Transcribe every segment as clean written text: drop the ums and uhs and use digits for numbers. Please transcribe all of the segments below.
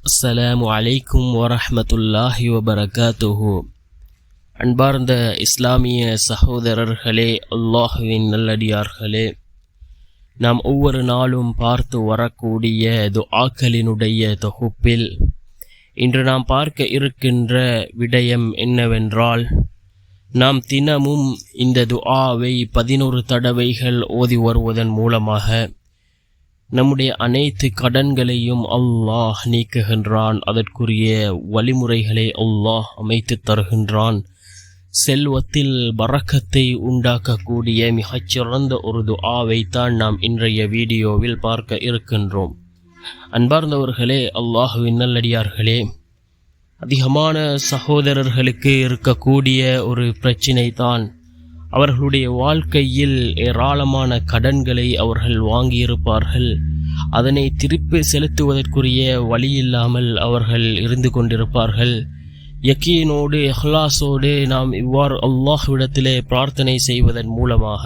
அஸ்ஸலாமு அலைக்கும் வரஹ்மத்துல்லாஹி வபரகாத்துஹு. அன்பார்ந்த இஸ்லாமிய சகோதரர்களே, அல்லாஹுவின் நல்லடியார்களே, நாம் ஒவ்வொரு நாளும் பார்த்து வரக்கூடிய துஆக்களினுடைய தொகுப்பில் இன்று நாம் பார்க்க இருக்கின்ற விடயம் என்னவென்றால், நாம் தினமும் இந்த துஆவை 11 தடவைகள் ஓதி வருவதன் மூலமாக நம்முடைய அனைத்து கடன்களையும் அல்லாஹ் நீக்குகின்றான். அதற்குரிய வழிமுறைகளை அல்லாஹ் அமைத்து தருகின்றான். செல்வத்தில் பரக்கத்தை உண்டாக்கக்கூடிய மிகச்சிறந்த ஒரு துஆவைத்தான் நாம் இன்றைய வீடியோவில் பார்க்க இருக்கின்றோம். அன்பார்ந்தவர்களே, அல்லாஹுவின் நல்லடியார்களே, அதிகமான சகோதரர்களுக்கு இருக்கக்கூடிய ஒரு பிரச்சினை தான், அவர்களுடைய வாழ்க்கையில் ஏராளமான கடன்களை அவர்கள் வாங்கியிருப்பார்கள். அதனை திருப்பி செலுத்துவதற்குரிய வழி இல்லாமல் அவர்கள் இருந்து கொண்டிருப்பார்கள். யக்கீனோடு இஹ்லாஸோடு நாம் இவ்வாறு அல்லாஹ்விடத்திலே பிரார்த்தனை செய்வதன் மூலமாக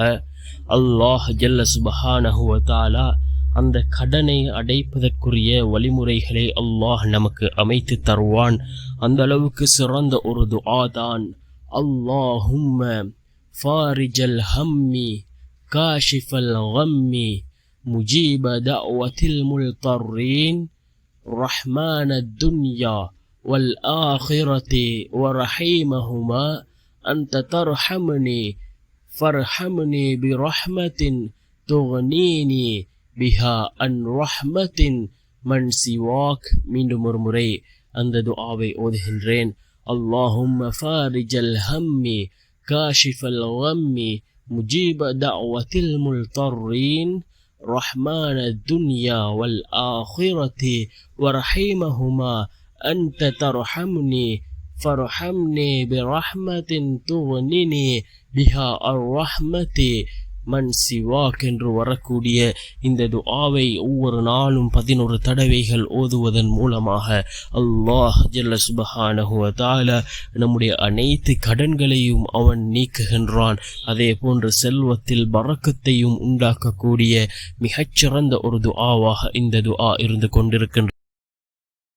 அல்லாஹ் ஜல்ல சுப்ஹானஹு வ தஆலா அந்த கடனை அடைப்பதற்குரிய வழிமுறைகளை அல்லாஹ் நமக்கு அமைத்து தருவான். அந்த அளவுக்கு சிறந்த ஒரு துஆ தான் அல்லாஹும்ம فارج الهم كاشف الغم مجيب دعوة المضطرين رحمن الدنيا والآخرة ورحيمهما أنت ترحمني فارحمني برحمة تغنيني بها عن رحمة من سواك. மீண்டும் ஒரு முறை அந்த துஆவை ஓதுகின்றேன். اللهم فارج الهم كاشف الغم مجيب دعوة المضطرين رحمن الدنيا والآخرة ورحيمهما أنت ترحمني فارحمني برحمة تغنني بها الرحمة மன் சிவாக் என்று வரக்கூடிய இந்த துஆவை ஒவ்வொரு நாளும் 11 தடவைகள் ஓதுவதன் மூலமாக அல்லாஹ் ஜல்ல சுப்ஹானஹு வ தஆலா நம்முடைய அனைத்து கடன்களையும் அவன் நீக்குகின்றான். அதே போன்று செல்வத்தில் பரக்கத்தையும் உண்டாக்கக்கூடிய மிகச்சிறந்த ஒரு துஆவாக இந்த துஆ இருந்து கொண்டிருக்கின்றது.